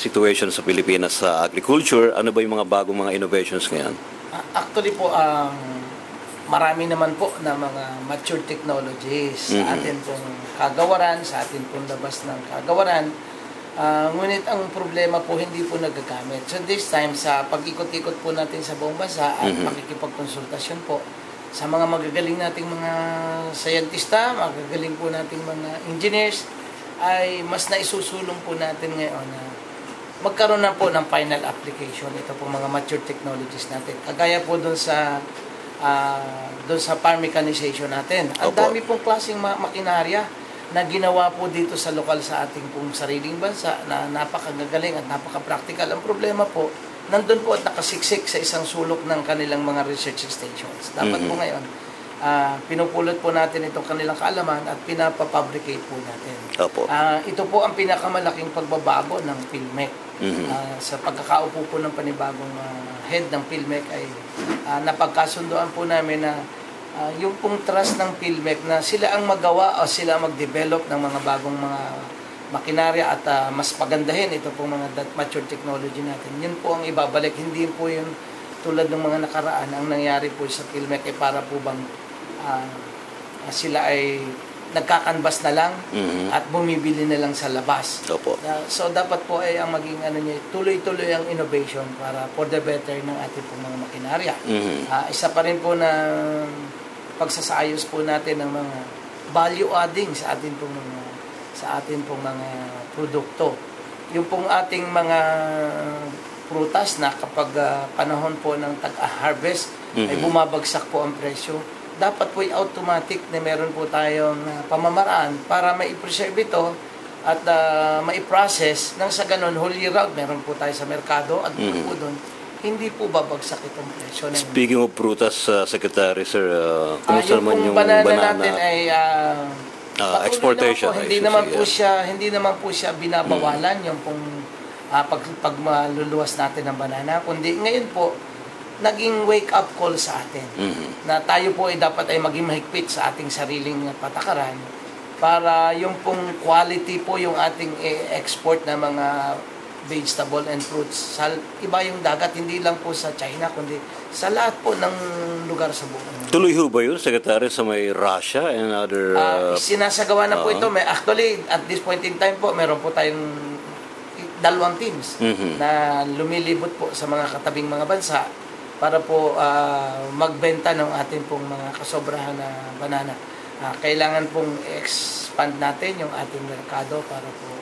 situation sa Pilipinas sa agriculture. Ano ba yung mga bagong mga innovations ngayon? Actually po, marami naman po na mga mature technologies sa atin pong kagawaran, sa atin pong labas ng kagawaran. Ngunit ang problema po, hindi po nagagamit. So this time, sa pag-ikot-ikot po natin sa buong bansa at pakikipagkonsultasyon po sa mga magagaling nating mga scientista, magagaling po nating mga engineers, ay mas naisusulong po natin ngayon na magkaroon na po ng final application. Ito po mga mature technologies natin. Kagaya po doon sa farm mechanization natin. Ang dami pong klaseng makinarya na ginawa po dito sa lokal sa ating pong sariling bansa na napakagagaling at napaka-practical. Ang problema po, nandun po at nakasiksik sa isang sulok ng kanilang mga research stations. Dapat po ngayon, pinupulot po natin itong kanilang kaalaman at pinapapabricate po natin. Ito po ang pinakamalaking pagbabago ng PhilMec. Sa pagkakaupo po ng panibagong head ng PhilMec ay napagkasundoan po namin na yung pong trust ng PhilMec na sila ang magawa o sila mag-develop ng mga bagong mga makinarya at mas pagandahin ito pong mga mature technology natin. Yun po ang ibabalik. Hindi po yung tulad ng mga nakaraan. Ang nangyari po sa PhilMec ay para po bang sila ay nagkakanbas na lang at bumibili na lang sa labas. So dapat po ay ang maging tuloy-tuloy ang innovation para for the better ng ating pong mga makinarya. Isa pa rin po na pagsasayos po natin ng mga value adding sa ating pong mga produkto. Yung pong ating mga prutas na kapag panahon po ng tag-harvest ay bumabagsak po ang presyo, dapat po automatic na meron po tayong pamamaraan para mai-preserve ito at mai-process nang sa ganun whole year round meron po tayo sa merkado at po doon hindi po babagsak itong presyo. Speaking of prutas, Secretary, sir, kumusta naman yung banana natin ay exportation? Po, hindi naman po siya binabawalan yung pong pag maluluwas natin ng banana, kundi ngayon po naging wake-up call sa atin na tayo po ay dapat ay maging mahigpit sa ating sariling patakaran para yung pong quality po yung ating export na mga vegetable and fruits sa iba yung dagat, hindi lang po sa China kundi sa lahat po ng lugar sa buong. Tuloy ho ba yun, Secretary, sa may Russia and other... sinasagawa na po ito. Actually, at this point in time po, meron po tayong 2 teams na lumilibot po sa mga katabing mga bansa para po magbenta ng ating pong mga kasobrahan na banana. Kailangan pong expand natin yung ating merkado para po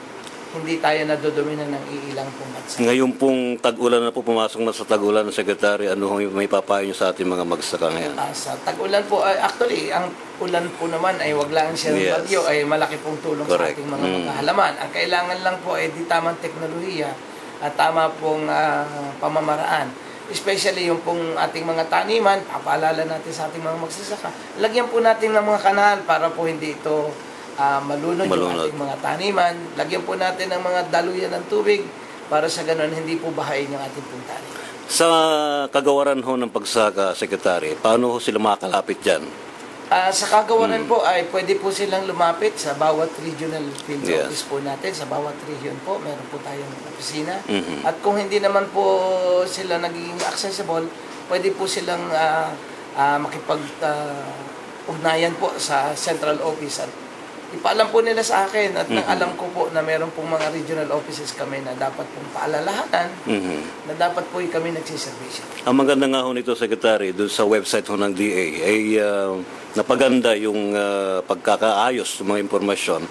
hindi tayo nadodomina ng iilang pong bansa. Ngayon pong tag-ulan na po, pumasok na sa tag-ulan, Secretary, ano may papayo nyo sa ating mga magsasaka ngayon? Sa tag-ulan po, actually, ang ulan po naman ay wag lang siya ng bagyo, ay malaki pong tulong sa ating mga halaman. Ang kailangan lang po ay di tamang teknolohiya at tama pong pamamaraan. Especially yung pong ating mga taniman, papaalala natin sa ating mga magsasaka. Lagyan po natin ng mga kanal para po hindi ito malunod yung ating mga taniman. Lagyan po natin ng mga daluyan ng tubig para sa ganun hindi po bahayin yung ating pong taniman. Sa kagawaran ho ng pagsaka, Secretary, paano ho sila makakalapit dyan? Sa kagawaran po ay pwede po silang lumapit sa bawat regional field office po natin. Sa bawat region po, meron po tayong opisina. At kung hindi naman po sila naging accessible, pwede po silang makipag-ugnayan po sa central office at ipaalam po nila sa akin at nang alam ko po na meron pong mga regional offices kami na dapat pong paalalahanan na dapat po kami nagsiservisyo. Ang maganda nga ho nito, Secretary, doon sa website ho ng DA ay napaganda yung pagkakaayos ng mga impormasyon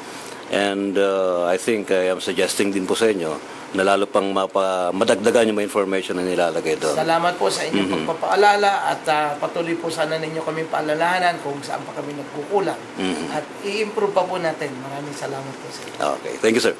and I think I am suggesting din po sa inyo na lalo pang madagdagan yung mga information na nilalagay doon. Salamat po sa inyong pagpapaalala at patuloy po sana ninyo kami paalalahanan kung saan pa kami nagkukulang at i-improve pa po natin. Maraming salamat po sa inyo. Okay, thank you, sir.